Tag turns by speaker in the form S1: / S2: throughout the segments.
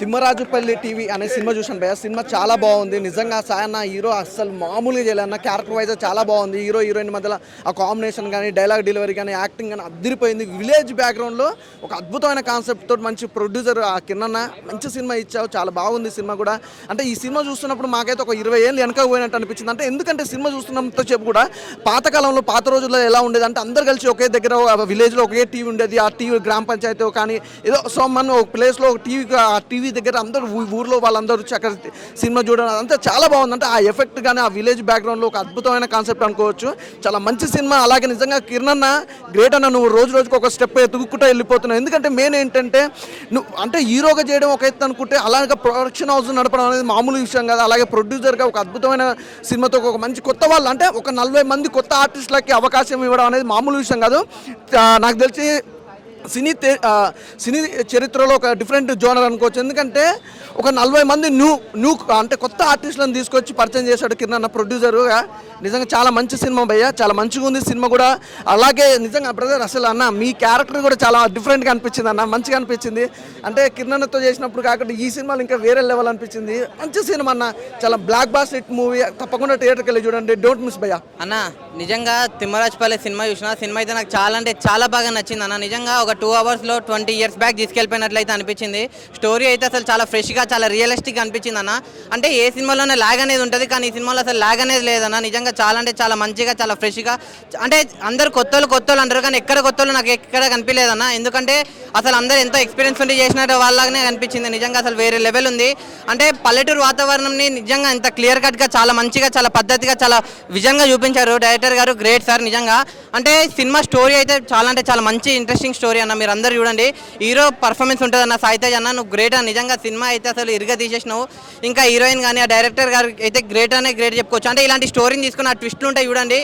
S1: Thimmarajupalli TV అనే cinema చూసాను భయ్య. సినిమా చాలా బాగుంది నిజంగా. సాయన్న హీరో అస్సలు మామూలుగా చేయలేన్న, క్యారెక్టర్ వైజ్ చాలా బాగుంది. హీరో హీరోయిన్ మధ్యలో ఆ కాంబినేషన్ కానీ, డైలాగ్ డెలివరీ కానీ, యాక్టింగ్ కానీ అద్దరిపోయింది. విలేజ్ బ్యాక్గ్రౌండ్లో ఒక అద్భుతమైన కాన్సెప్ట్ తోటి మంచి ప్రొడ్యూసర్ ఆ కిరణ్ మంచి సినిమా ఇచ్చావు. చాలా బాగుంది సినిమా కూడా. అంటే ఈ సినిమా చూస్తున్నప్పుడు మాకైతే ఒక 20 ఏళ్ళు వెనక పోయినట్టు అనిపించింది. అంటే ఎందుకంటే సినిమా చూస్తున్నంత చెప్పు కూడా పాతకాలంలో పాత రోజుల్లో ఎలా ఉండేది అంటే అందరు కలిసి ఒకే దగ్గర విలేజ్లో ఒకే టీవీ ఉండేది. ఆ టీవీ గ్రామ పంచాయతీ కానీ ఏదో సో మన ఒక ప్లేస్లో ఒక టీవీ దగ్గర అందరూ ఊర్లో వాళ్ళందరూ వచ్చి అక్కడ సినిమా చూడడం అదంతా చాలా బాగుంది. అంటే ఆ ఎఫెక్ట్ కానీ ఆ విలేజ్ బ్యాక్గ్రౌండ్లో ఒక అద్భుతమైన కాన్సెప్ట్ అనుకోవచ్చు. చాలా మంచి సినిమా. అలాగే నిజంగా కిరణ్ అన్న గ్రేట్ అన్న, నువ్వు రోజు రోజుకు ఒక స్టెప్ ఎదుగుకుంటూ వెళ్ళిపోతున్నావు. ఎందుకంటే మెయిన్ ఏంటంటే నువ్వు అంటే హీరోగా చేయడం ఒక ఎత్తు అనుకుంటే అలాగే ప్రొడక్షన్ హౌస్ నడపడం అనేది మామూలు విషయం కాదు. అలాగే ప్రొడ్యూసర్గా ఒక అద్భుతమైన సినిమాతో ఒక మంచి కొత్త వాళ్ళు అంటే ఒక 40 మంది కొత్త ఆర్టిస్టులకి అవకాశం ఇవ్వడం అనేది మామూలు విషయం కాదు. నాకు తెలిసి సినీ చరిత్రలో ఒక డిఫరెంట్ జోనర్ అనుకోవచ్చు. ఎందుకంటే ఒక 40 మంది న్యూ అంటే కొత్త ఆర్టిస్టులను తీసుకొచ్చి పరిచయం చేశాడు కిరణ్ అన్న ప్రొడ్యూసర్గా. నిజంగా చాలా మంచి సినిమా భయ్య, చాలా మంచిగా ఉంది సినిమా కూడా. అలాగే నిజంగా బ్రదర్ అసలు అన్న మీ క్యారెక్టర్ కూడా చాలా డిఫరెంట్గా అనిపించింది అన్న, మంచిగా అనిపించింది. అంటే కిరణ్ అన్నతో చేసినప్పుడు కాకుండా ఈ సినిమాలో ఇంకా వేరే లెవెల్ అనిపించింది. మంచి సినిమా అన్న, చాలా బ్లాక్ బాస్ హిట్ మూవీ. తప్పకుండా థియేటర్కి వెళ్ళి చూడండి, డోంట్ మిస్ భయ్య.
S2: అన్న నిజంగా తిమ్మరాజుపల్లి సినిమా చూసిన సినిమా అయితే నాకు చాలా అంటే చాలా బాగా నచ్చింది అన్న. నిజంగా ఒక 2 అవర్స్లో 20 years బ్యాక్ తీసుకెళ్ళిపోయినట్లయితే అనిపించింది. స్టోరీ అయితే అసలు చాలా ఫ్రెష్గా చాలా రియలిస్టిక్గా అనిపించింది అన్న. అంటే ఏ సినిమాలోనే లాగ్ అనేది ఉంటుంది కానీ ఈ సినిమాలో అసలు లాగ్ అనేది లేదన్న. నిజంగా చాలా అంటే చాలా మంచిగా చాలా ఫ్రెష్గా, అంటే అందరు కొత్తలు అంటారు కానీ ఎక్కడ కొత్తలు నాకు ఎక్కడ కనిపించలేదన్న. ఎందుకంటే అసలు అందరూ ఎంతో ఎక్స్పీరియన్స్ ఉండి చేసినట్టు వాళ్ళగానే అనిపించింది. నిజంగా అసలు వేరే లెవెల్ ఉంది. అంటే పల్లెటూరు వాతావరణంని నిజంగా ఇంత క్లియర్ కట్గా చాలా మంచిగా చాలా పద్ధతిగా చాలా విజన్గా చూపించారు డైరెక్టర్ గారు. గ్రేట్ సార్ నిజంగా. అంటే సినిమా స్టోరీ అయితే చాలా అంటే చాలా మంచి ఇంట్రెస్టింగ్ స్టోరీ అన్న. మీరు అందరూ చూడండి, హీరో పర్ఫార్మెన్స్ ఉంటుంది అన్న. సాయితేజ్ అన్న నువ్వు గ్రేట్ అన్న. నిజంగా సినిమా అయితే అసలు ఇరుగా తీసేసినావు. ఇంకా హీరోయిన్ కానీ ఆ డైరెక్టర్ గారు అయితే గ్రేట్ చెప్పుకోవచ్చు. అంటే ఇలాంటి స్టోరీని తీసుకుని ఆ ట్విస్ట్లు ఉంటాయి చూడండి,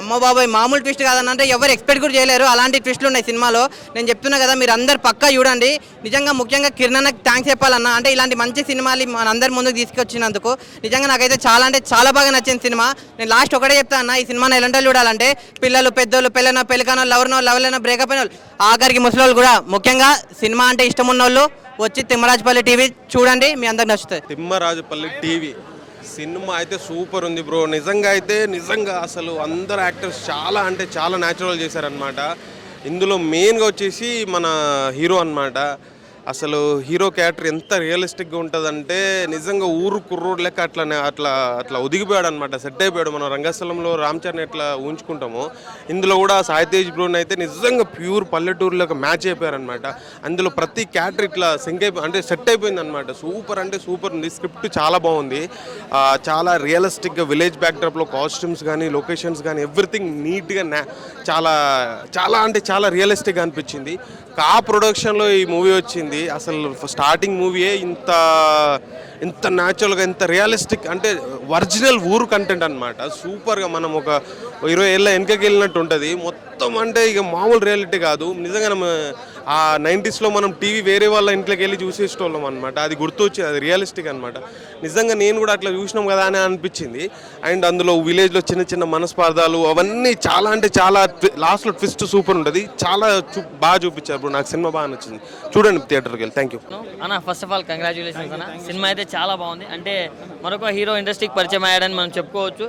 S2: అమ్మ బాబాయ్ మామూలు ట్విస్ట్ కాదన్న. అంటే ఎవరు ఎక్స్పెక్ట్ కూడా చేయలేరు అలాంటి ట్విస్ట్లు ఉన్నాయి సినిమాలో. నేను చెప్తున్నా కదా, మీరు అందరు పక్కా చూడండి. నిజంగా ముఖ్యంగా కిరణ్ అన్నకి థ్యాంక్స్ చెప్పాలన్న. అంటే ఇలాంటి మంచి సినిమాలు మన అందరి ముందుకు తీసుకొచ్చినందుకు నిజంగా నాకైతే చాలా అంటే చాలా బాగా నచ్చింది సినిమా. నేను లాస్ట్ ఒకటే చెప్తాను అన్న, ఈ సినిమాని ఎలాంటి చూడాలంటే పిల్లలు పెద్దోళ్ళు, పెళ్ళైనా పెళ్ళికానో లవర్లైనా బ్రేకప్ అయిన వాళ్ళు, ఆఖరికి ముసలి కూడా ముఖ్యంగా సినిమా అంటే ఇష్టం ఉన్న వాళ్ళు వచ్చి తిమ్మరాజుపల్లి టీవీ చూడండి, మీ అందరికి నచ్చుతుంది.
S3: తిమ్మరాజుపల్లి టీవీ సినిమా అయితే సూపర్ ఉంది బ్రో. నిజంగా అసలు అందరు యాక్టర్స్ చాలా అంటే చాలా న్యాచురల్ చేశారనమాట. ఇందులో మెయిన్గా వచ్చేసి మన హీరో అనమాట. అసలు హీరో క్యారెక్టర్ ఎంత రియలిస్టిక్గా ఉంటుందంటే నిజంగా ఊరు కుర్రోడు లెక్క అట్లా ఒదిగిపోయాడు అనమాట, సెట్ అయిపోయాడు. మనం రంగస్థలంలో రామ్ చరణ్ ఎట్లా ఊహించుకుంటామో ఇందులో కూడా సాయితేజ్ బ్రోని అయితే నిజంగా ప్యూర్ పల్లెటూరులోకి మ్యాచ్ అయిపోయారనమాట. అందులో ప్రతి క్యారెక్టర్ ఇట్లా అంటే సెట్ అయిపోయింది అనమాట. సూపర్ అంటే సూపర్ ఉంది. స్క్రిప్ట్ చాలా బాగుంది, చాలా రియలిస్టిక్గా విలేజ్ బ్యాక్డ్రాప్లో కాస్ట్యూమ్స్ కానీ లొకేషన్స్ కానీ ఎవ్రీథింగ్ నీట్గా చాలా అంటే చాలా రియలిస్టిక్గా అనిపించింది. కా ప్రొడక్షన్లో ఈ మూవీ వచ్చింది. అసలు స్టార్టింగ్ మూవీయే ఇంత న్యాచురల్గా ఇంత రియలిస్టిక్ అంటే ఒరిజినల్ ఊరు కంటెంట్ అనమాట. సూపర్గా మనం ఒక 20 ఏళ్ళ వెనకకి వెళ్ళినట్టు ఉంటుంది మొత్తం. అంటే ఇక మామూలు రియాలిటీ కాదు. నిజంగా ఆ 90sలో మనం టీవీ వేరే వాళ్ళ ఇంట్లోకి వెళ్ళి చూసేటోళ్ళం అనమాట. అది గుర్తు వచ్చేది, అది రియలిస్టిక్ అనమాట. నిజంగా నేను కూడా అట్లా చూసినాం కదా అని అనిపించింది. అండ్ అందులో విలేజ్లో చిన్న మనస్పార్థాలు అవన్నీ చాలా అంటే చాలా లాస్ట్లో ట్విస్ట్ సూపర్ ఉంటుంది. చాలా బాగా చూపించారు. నాకు సినిమా బాగా నచ్చింది, చూడండి థియేటర్కి వెళ్ళి. థ్యాంక్ యూ
S4: అన్న. ఫస్ట్ ఆఫ్ ఆల్ కంగ్రాచులేషన్స్ అన్న. సినిమా అయితే చాలా బాగుంది. అంటే మరొక హీరో ఇండస్ట్రీకి పరిచయం అయ్యాడని మనం చెప్పుకోవచ్చు.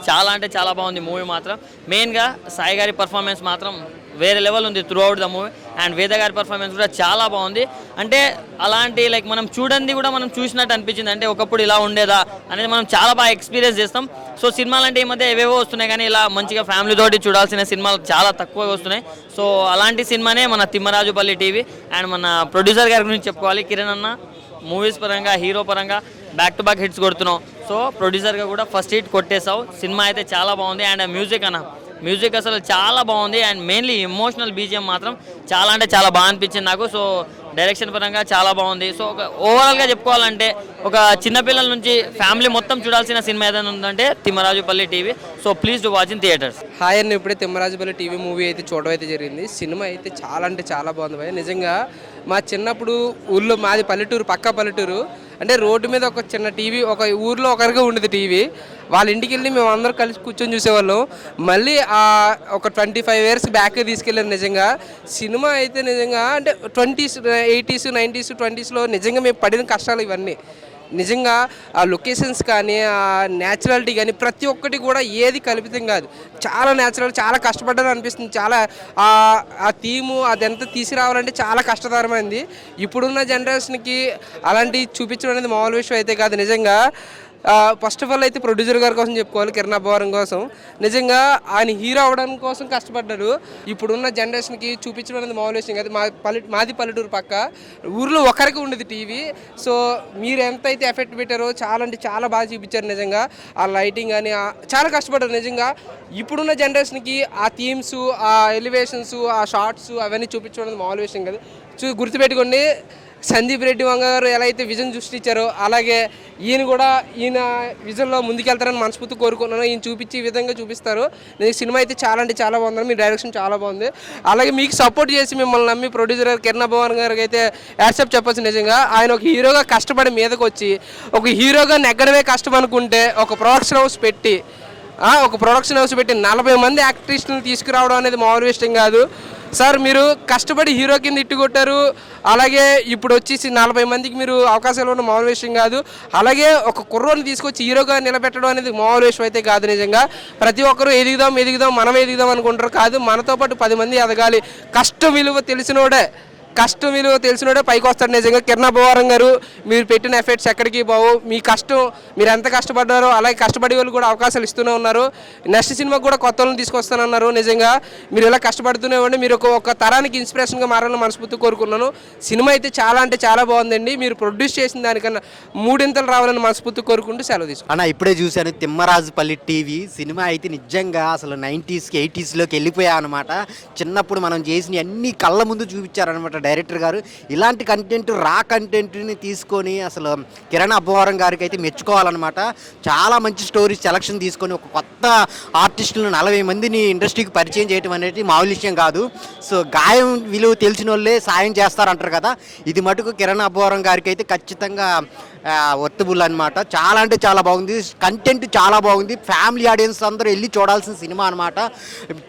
S4: చాలా అంటే చాలా బాగుంది మూవీ మాత్రం. మెయిన్గా సాయి గారి పర్ఫార్మెన్స్ మాత్రం వేరే లెవెల్ ఉంది through out the movie. And వేద గారి పర్ఫార్మెన్స్ కూడా చాలా బాగుంది. అంటే అలాంటి మనం చూడండి కూడా మనం చూసినట్టు అనిపించింది. అంటే ఒకప్పుడు ఇలా ఉండేదా అనేది మనం చాలా బాగా ఎక్స్పీరియన్స్ చేస్తాం. సో సినిమాలు అంటే ఈ మధ్య ఏవేవో వస్తున్నాయి కానీ ఇలా మంచిగా ఫ్యామిలీ తోటి చూడాల్సిన సినిమాలు చాలా తక్కువగా వస్తున్నాయి. సో అలాంటి సినిమానే మన తిమ్మరాజుపల్లి టీవీ. అండ్ మన ప్రొడ్యూసర్ గారి గురించి చెప్పుకోవాలి. కిరణ్ అన్న మూవీస్ పరంగా హీరో పరంగా బ్యాక్ టు బ్యాక్ హిట్స్ కొడుతున్నావు. సో ప్రొడ్యూసర్గా కూడా ఫస్ట్ హిట్ కొట్టేసావు. సినిమా అయితే చాలా బాగుంది. అండ్ మ్యూజిక్ అన్న, మ్యూజిక్ అసలు చాలా బాగుంది. అండ్ మెయిన్లీ ఎమోషనల్ బీజిఎం మాత్రం చాలా అంటే చాలా బాగా అనిపించింది నాకు. సో డైరెక్షన్ పరంగా చాలా బాగుంది. సో ఒక ఓవరాల్గా చెప్పుకోవాలంటే ఒక చిన్నపిల్లల నుంచి ఫ్యామిలీ మొత్తం చూడాల్సిన సినిమా ఏదైనా ఉందంటే Thimmarajupalli TV. So please to watch in theatres.
S5: Hi అన్న, ఇప్పుడే తిమ్మరాజుపల్లి టీవీ మూవీ అయితే చూడడం అయితే జరిగింది. సినిమా అయితే చాలా అంటే చాలా బాగుంది భయ్య. నిజంగా మా చిన్నప్పుడు ఊళ్ళో మాది పల్లెటూరు, పక్కా పల్లెటూరు. అంటే రోడ్డు మీద ఒక చిన్న టీవీ, ఒక ఊర్లో ఒకరిగా ఉండేది టీవీ. వాళ్ళ ఇంటికి వెళ్ళి మేము అందరం కలిసి కూర్చొని చూసేవాళ్ళం. మళ్ళీ ఒక 25 years బ్యాక్ తీసుకెళ్ళారు. నిజంగా సినిమా అయితే నిజంగా అంటే 20s, 80s, 90s, 20sలో నిజంగా మేము పడిన కష్టాలు ఇవన్నీ. నిజంగా ఆ లొకేషన్స్ కానీ, ఆ న్యాచురాలిటీ కానీ ప్రతి ఒక్కటి కూడా ఏది కల్పితం కాదు. చాలా న్యాచురల్, చాలా కష్టపడ్డారు అనిపిస్తుంది. చాలా ఆ థీము అదంతా తీసుకురావాలంటే చాలా కష్టతరమైంది. ఇప్పుడున్న జనరేషన్కి అలాంటివి చూపించడం అనేది మామూలు విషయం అయితే కాదు. నిజంగా ఫస్ట్ ఆఫ్ ఆల్ అయితే ప్రొడ్యూసర్ గారి కోసం చెప్పుకోవాలి, కిరణ్ అబ్బవరం కోసం. నిజంగా ఆయన హీరో అవడం కోసం కష్టపడ్డాడు. ఇప్పుడున్న జనరేషన్కి చూపించడం అనేది మామూలు విషయం కాదు. మాది పల్లెటూరు పక్క ఊర్లో ఒకరికి ఉండేది టీవీ. సో మీరు ఎంతైతే ఎఫెక్ట్ పెట్టారో చాలా అంటే చాలా బాగా చూపించారు. నిజంగా ఆ లైటింగ్ కానీ చాలా కష్టపడ్డారు. నిజంగా ఇప్పుడున్న జనరేషన్కి ఆ థీమ్స్, ఆ ఎలివేషన్స్, ఆ షార్ట్స్ అవన్నీ చూపించడం అనేది మామూలు విషయం కాదు. గుర్తుపెట్టుకోండి, సందీప్ రెడ్డి వంగ గారు ఎలా అయితే విజన్ సృష్టించారో అలాగే ఈయన విజన్లో ముందుకెళ్తారని మనస్ఫూర్తి కోరుకున్నాను. ఈయన చూపించి ఈ విధంగా చూపిస్తారు. నేను సినిమా అయితే చాలా అంటే చాలా బాగుంది. మీ డైరెక్షన్ చాలా బాగుంది. అలాగే మీకు సపోర్ట్ చేసి మిమ్మల్ని నమ్మి ప్రొడ్యూసర్ గారు కిరణ్ అబ్బవరం గారికి అయితే యాక్సెప్ట్ చెప్పచ్చు. నిజంగా ఆయన ఒక హీరోగా కష్టపడి మీదకి వచ్చి ఒక హీరోగా నెగ్గడమే కష్టం అనుకుంటే ఒక ప్రొడక్షన్ హౌస్ పెట్టి 40 మంది యాక్ట్రిస్టులను తీసుకురావడం అనేది మామూలు విషయం కాదు. సార్ మీరు కష్టపడి హీరో కింద ఇట్టుకొట్టారు. అలాగే ఇప్పుడు వచ్చేసి 40 మందికి మీరు అవకాశాలు ఉన్న మామూలు విషయం కాదు. అలాగే ఒక కుర్రోని తీసుకొచ్చి హీరోగా నిలబెట్టడం అనేది మామూలు విషయం అయితే కాదు. నిజంగా ప్రతి ఒక్కరూ ఎదుగుదాం మనం ఎదుగుదాం అనుకుంటారు. కాదు, మనతో పాటు 10 మంది ఎదగాలి. కష్టం విలువ తెలిసినోడే పైకి వస్తాడు. నిజంగా కిరణ్ అబ్బవరం గారు మీరు పెట్టిన ఎఫెక్ట్స్ ఎక్కడికి పోవు. మీ కష్టం మీరు ఎంత కష్టపడ్డారో అలాగే కష్టపడే వాళ్ళు కూడా అవకాశాలు ఇస్తూనే ఉన్నారు. నెక్స్ట్ సినిమాకి కూడా కొత్త వాళ్ళని తీసుకొస్తానన్నారు. నిజంగా మీరు ఇలా కష్టపడుతూనే ఉండి మీరు ఒక తరానికి ఇన్స్పిరేషన్గా మారాలని మనస్ఫూర్తి కోరుకున్నాను. సినిమా అయితే చాలా అంటే చాలా బాగుందండి. మీరు ప్రొడ్యూస్ చేసిన దానికన్నా 3 ఇంతలు రావాలని మనస్ఫూర్తి కోరుకుంటూ సెలవు తీసుకున్నాను.
S6: అన్న ఇప్పుడే చూశాను తిమ్మరాజుపల్లి టీవీ సినిమా అయితే నిజంగా అసలు 90s, 80sలోకి వెళ్ళిపోయా అనమాట. చిన్నప్పుడు మనం చేసిన అన్ని కళ్ళ ముందు చూపించారనమాట డైరెక్టర్ గారు. ఇలాంటి కంటెంట్ని తీసుకొని అసలు కిరణ్ అబ్బవరం గారికి అయితే మెచ్చుకోవాలన్నమాట. చాలా మంచి స్టోరీస్ సెలక్షన్ తీసుకొని ఒక కొత్త ఆర్టిస్టులను 40 మందిని ఇండస్ట్రీకి పరిచయం చేయడం అనేది మామూలు విషయం కాదు. సో గాయం విలువ తెలిసిన వాళ్ళే సాయం చేస్తారంటారు కదా, ఇది మటుకు కిరణ్ అబ్బవరం గారికి అయితే ఖచ్చితంగా వర్తబుల్ అనమాట. చాలా అంటే చాలా బాగుంది. కంటెంట్ చాలా బాగుంది. ఫ్యామిలీ ఆడియన్స్ అందరూ వెళ్ళి చూడాల్సిన సినిమా అనమాట.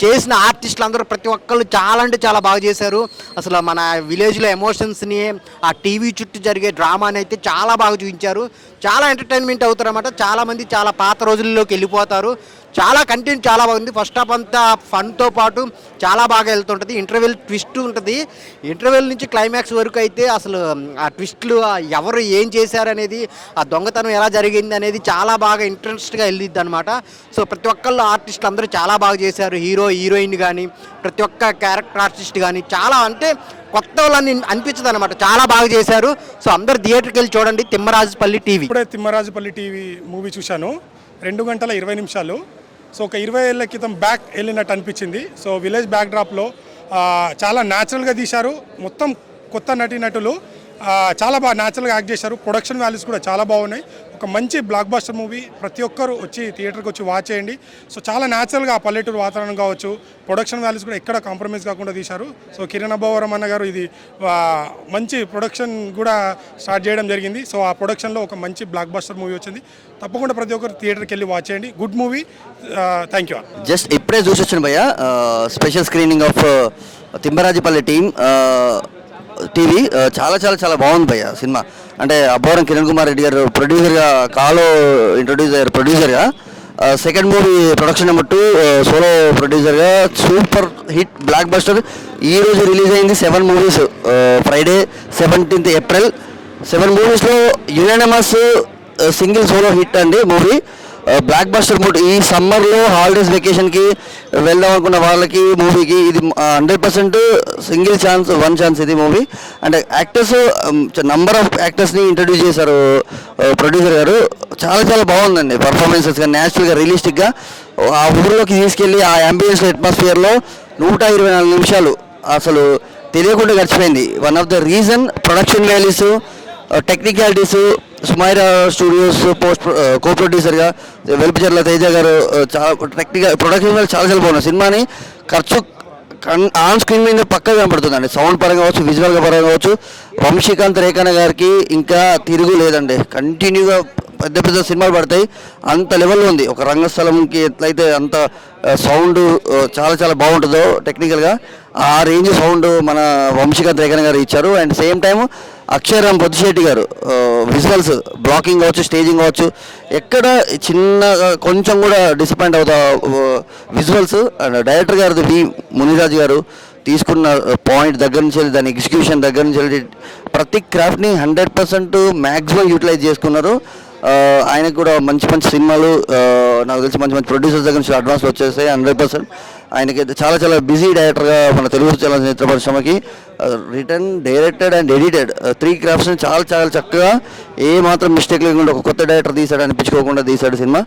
S6: చేసిన ఆర్టిస్టులు అందరూ ప్రతి ఒక్కళ్ళు చాలా అంటే చాలా బాగా చేశారు. అసలు మన విలేజ్లో ఎమోషన్స్ని, ఆ టీవీ చుట్టూ జరిగే డ్రామాని అయితే చాలా బాగా చూపించారు. చాలా ఎంటర్టైన్మెంట్ అవుతారు అన్నమాట. చాలామంది చాలా పాత రోజుల్లోకి వెళ్ళిపోతారు. చాలా కంటెంట్ చాలా బాగుంది. ఫస్ట్ హాఫ్ అంతా ఫన్తో పాటు చాలా బాగా వెళ్తుంటుంది. ఇంటర్వెల్ ట్విస్ట్ ఉంటుంది. ఇంటర్వెల్ నుంచి క్లైమాక్స్ వరకు అయితే అసలు ఆ ట్విస్ట్లు ఎవరు ఏం చేశారనేది, ఆ దొంగతనం ఎలా జరిగింది అనేది చాలా బాగా ఇంట్రెస్ట్గా వెళ్ళిద్ది అనమాట. సో ప్రతి ఒక్కళ్ళు ఆర్టిస్టులు అందరూ చాలా బాగా చేశారు. హీరో, హీరోయిన్ కానీ ప్రతి ఒక్క క్యారెక్టర్ ఆర్టిస్ట్ కానీ చాలా అంటే కొత్త వాళ్ళని అనిపించదు అనమాట. చాలా బాగా చేశారు. సో అందరు థియేటర్కి వెళ్ళి చూడండి తిమ్మరాజుపల్లి టీవీ.
S7: ఇప్పుడే తిమ్మరాజుపల్లి టీవీ మూవీ చూశాను. 2 గంటల 20 నిమిషాలు. సో ఒక 20 ఏళ్ళ క్రితం బ్యాక్ వెళ్ళినట్టు అనిపించింది. సో విలేజ్ బ్యాక్ డ్రాప్లో చాలా న్యాచురల్గా తీశారు. మొత్తం కొత్త నటీనటులు చాలా బాగా న్యాచురల్గా యాక్ట్ చేశారు. ప్రొడక్షన్ వాల్యూస్ కూడా చాలా బాగున్నాయి. ఒక మంచి బ్లాక్ బస్టర్ మూవీ. ప్రతి ఒక్కరు వచ్చి థియేటర్కి వచ్చి వాచ్ చేయండి. సో చాలా న్యాచురల్గా పల్లెటూరు వాతావరణం కావచ్చు, ప్రొడక్షన్ వాల్యూస్ కూడా ఎక్కడ కాంప్రమైజ్ కాకుండా తీశారు. సో కిరణ్ అబ్బవరం అన్న గారు ఇది మంచి ప్రొడక్షన్ కూడా స్టార్ట్ చేయడం జరిగింది. సో ఆ ప్రొడక్షన్లో ఒక మంచి బ్లాక్ బస్టర్ మూవీ వచ్చింది. తప్పకుండా ప్రతి ఒక్కరు థియేటర్కి వెళ్ళి వాచ్ చేయండి. Good movie. Thank you.
S8: Just ఇప్పుడే చూసి వచ్చాను భయ్య. Special screening of Thimmarajupalli TV చాలా చాలా చాలా బాగుంది భయ్య సినిమా. అంటే అబ్బవరం కిరణ్ కుమార్ రెడ్డి గారు ప్రొడ్యూసర్గా కాలో ఇంట్రొడ్యూస్ అయ్యారు ప్రొడ్యూసర్గా. Second movie production number 2 solo ప్రొడ్యూసర్గా సూపర్ హిట్ బ్లాక్ బస్టర్. ఈరోజు రిలీజ్ అయింది 7 మూవీస్. ఫ్రైడే 17th April 7 మూవీస్లో యునానిమస్ సింగిల్ సోలో హిట్ అండి మూవీ. Block buster mood. ఈ సమ్మర్లో హాలిడేస్ వెకేషన్కి వెళ్దాం అనుకున్న వాళ్ళకి మూవీకి ఇది 100% సింగిల్ ఛాన్స్, 1 ఛాన్స్ ఇది మూవీ. అంటే యాక్టర్స్ నంబర్ ఆఫ్ యాక్టర్స్ని ఇంట్రడ్యూస్ చేశారు ప్రొడ్యూసర్ గారు. చాలా చాలా బాగుందండి పర్ఫార్మెన్సెస్గా, న్యాచురల్గా, రియలిస్టిక్గా. ఆ ఊరిలోకి తీసుకెళ్ళి ఆ అంబియన్స్ అట్మాస్ఫియర్లో 124 నిమిషాలు అసలు తెలియకుండా గడిచిపోయింది. One of the reason production values, technicalities. Sumaira studios కో ప్రొడ్యూసర్గా వెలుపుచెర్ల తేజ గారు చాలా టెక్నికల్ ప్రొడక్షన్ చాలా చాలా బాగున్నాయి. సినిమాని ఖర్చు ఆన్ స్క్రీన్ మీద పక్కగా కనబడుతుందండి. సౌండ్ పరంగా కావచ్చు, విజువల్గా పరంగా కావచ్చు. వంశీకాంత్ రేఖాన గారికి ఇంకా తిరుగు లేదండి. కంటిన్యూగా పెద్ద పెద్ద సినిమాలు పడతాయి, అంత లెవెల్లో ఉంది. ఒక రంగస్థలంకి ఎట్లయితే అంత సౌండ్ చాలా చాలా బాగుంటుందో టెక్నికల్గా, ఆ రేంజ్ సౌండ్ మన వంశీకాంత్ రేఖాన గారు ఇచ్చారు. అండ్ సేమ్ టైం అక్షయరామ్ పొద్దుశెట్టి గారు విజువల్స్, బ్లాకింగ్ కావచ్చు, స్టేజింగ్ కావచ్చు, ఎక్కడ చిన్న కొంచెం కూడా డిసప్పాయింట్ అవుతా విజువల్స్. అండ్ డైరెక్టర్ గారు వి మునిరాజు గారు తీసుకున్న పాయింట్ దగ్గర నుంచి వెళ్ళి దాని ఎగ్జిక్యూషన్ దగ్గర నుంచి వెళ్ళి ప్రతి క్రాఫ్ట్ని 100% మ్యాక్సిమం యూటిలైజ్ చేసుకున్నారు. ఆయనకు కూడా మంచి మంచి సినిమాలు నాకు తెలిసి మంచి మంచి ప్రొడ్యూసర్స్ దగ్గర నుంచి అడ్వాన్స్లు వచ్చేస్తాయి 100%. ఆయనకైతే చాలా చాలా బిజీ డైరెక్టర్గా మన తెలుగు చలనచిత్ర పరిశ్రమకి రిటర్న్, డైరెక్టెడ్ అండ్ ఎడిటెడ్ 3 క్రాఫ్ట్స్ని చాలా చాలా చక్కగా ఏ మాత్రం మిస్టేక్ లేకుండా ఒక కొత్త డైరెక్టర్ తీసాడు అనిపించుకోకుండా తీసాడు సినిమా.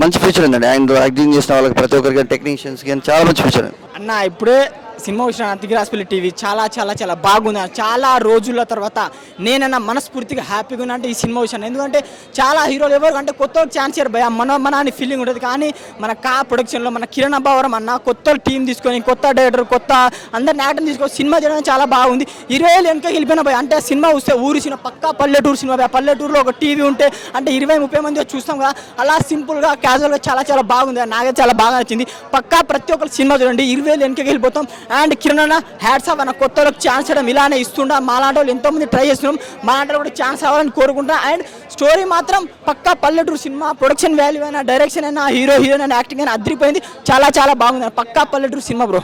S8: మంచి ఫ్యూచర్ ఉందండి. ఆయన యాక్టింగ్ చేసిన వాళ్ళకి ప్రతి ఒక్కరికి, టెక్నీషియన్స్కి అని చాలా మంచి ఫ్యూచర్ ఉంది
S9: అన్న. ఇప్పుడే సినిమా వచ్చిన తిగరాజపల్లి టీవీ చాలా చాలా చాలా బాగుంది. చాలా రోజుల తర్వాత నేనన్నా మనస్ఫూర్తిగా హ్యాపీగా ఉన్నా అంటే ఈ సినిమా వచ్చాను. ఎందుకంటే చాలా హీరోలు ఎవరు అంటే కొత్త ఛాన్స్ ఇయ్యారు భయ, మన అని ఫీలింగ్ ఉంటుంది. కానీ మన ప్రొడక్షన్లో మన కిరణ్ అబ్బావరం అన్న కొత్త టీం తీసుకొని, కొత్త డైరెక్టర్, కొత్త అందరిని యాక్టర్ తీసుకొని సినిమా చేయడం చాలా బాగుంది. 20 ఏళ్ళు వెనక వెళ్ళిపోయిన భయ. అంటే సినిమా వస్తే ఊరి సినిమా, పక్కా పల్లెటూరు సినిమా భయ. పల్లెటూరులో ఒక టీవీ ఉంటే అంటే 20-30 మంది చూస్తాం కదా, అలా సింపుల్గా క్యాజువల్గా చాలా చాలా బాగుంది. నాకైతే చాలా బాగా నచ్చింది. పక్కా ప్రతి ఒక్కరు సినిమా చూడండి. 20 ఏళ్ళు వెనకకి వెళ్ళిపోతాం. అండ్ కిరణ్ అన్న హ్యాట్స్ ఆఫ్ అన్న, కొత్త వాళ్ళకి ఛాన్స్ ఇవ్వడం ఇలానే ఇస్తుండా. మాలాంటి వాళ్ళు ఎంతోమంది ట్రై చేస్తున్నాం, మాలాంటి కూడా ఛాన్స్ అవ్వాలని కోరుకుంటా. అండ్ స్టోరీ మాత్రం పక్కా పల్లెటూరు సినిమా. ప్రొడక్షన్ వాల్యూ అయినా, డైరెక్షన్ అయినా, హీరోయిన్ అయినా, యాక్టింగ్ అయినా అదిరిపోయింది. చాలా చాలా బాగుంది. పక్కా పల్లెటూరు సినిమా బ్రో.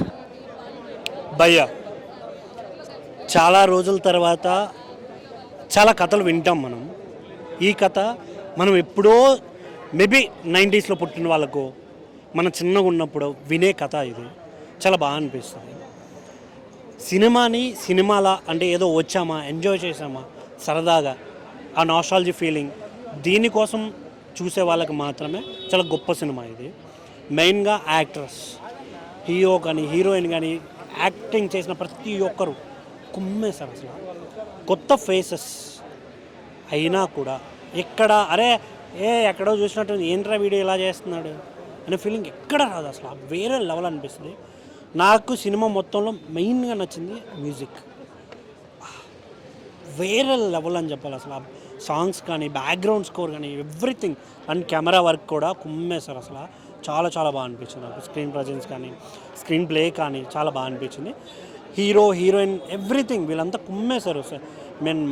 S10: భయ్య, చాలా రోజుల తర్వాత చాలా కథలు వింటాం మనం. ఈ కథ మనం ఎప్పుడో మేబీ 90sలో పుట్టిన వాళ్ళకు మన చిన్నగా ఉన్నప్పుడు వినే కథ ఇది. చాలా బాగా అనిపిస్తుంది. సినిమాని సినిమాలా అంటే ఏదో వచ్చామా, ఎంజాయ్ చేసామా సరదాగా, ఆ నాస్టాలజీ ఫీలింగ్, దీనికోసం చూసే వాళ్ళకి మాత్రమే చాలా గొప్ప సినిమా ఇది. మెయిన్గా యాక్టర్స్, హీరో కానీ హీరోయిన్ కానీ యాక్టింగ్ చేసిన ప్రతి ఒక్కరు కుమ్మేశారు. అసలు కొత్త ఫేసెస్ అయినా కూడా ఎక్కడ ఎక్కడో చూసినట్టు ఏంట్రా వీడియో ఇలా చేస్తున్నాడు అనే ఫీలింగ్ ఎక్కడ రాదు. అసలు వేరే లెవెల్ అనిపిస్తుంది. నాకు సినిమా మొత్తంలో మెయిన్గా నచ్చింది మ్యూజిక్, వేరే లెవెల్ అని చెప్పాలి. అసలు సాంగ్స్ కానీ, బ్యాక్గ్రౌండ్ స్కోర్ కానీ, ఎవ్రీథింగ్. అండ్ కెమెరా వర్క్ కూడా కుమ్మేశారు. అసలు చాలా చాలా బాగా అనిపించింది నాకు. స్క్రీన్ ప్రజెన్స్ కానీ, స్క్రీన్ ప్లే కానీ చాలా బాగా అనిపించింది. హీరో, హీరోయిన్, ఎవ్రీథింగ్ వీళ్ళంతా కుమ్మేశారు.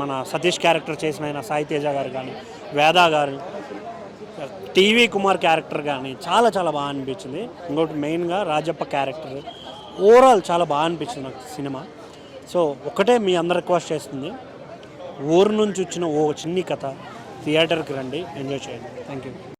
S10: మన సతీష్ క్యారెక్టర్ చేసిన ఆయన సాయి తేజ గారు కానీ, వేదా గారు, టీవీ కుమార్ క్యారెక్టర్ కానీ చాలా చాలా బాగా అనిపించింది. ఇంకోటి మెయిన్గా రాజప్ప క్యారెక్టర్, ఓవరాల్ చాలా బాగా అనిపించింది నాకు సినిమా. సో ఒకటే మీ అందరు రిక్వెస్ట్ చేస్తుంది, ఊరు నుంచి వచ్చిన ఓ చిన్ని కథ థియేటర్కి రండి, ఎంజాయ్ చేయండి. Thank you.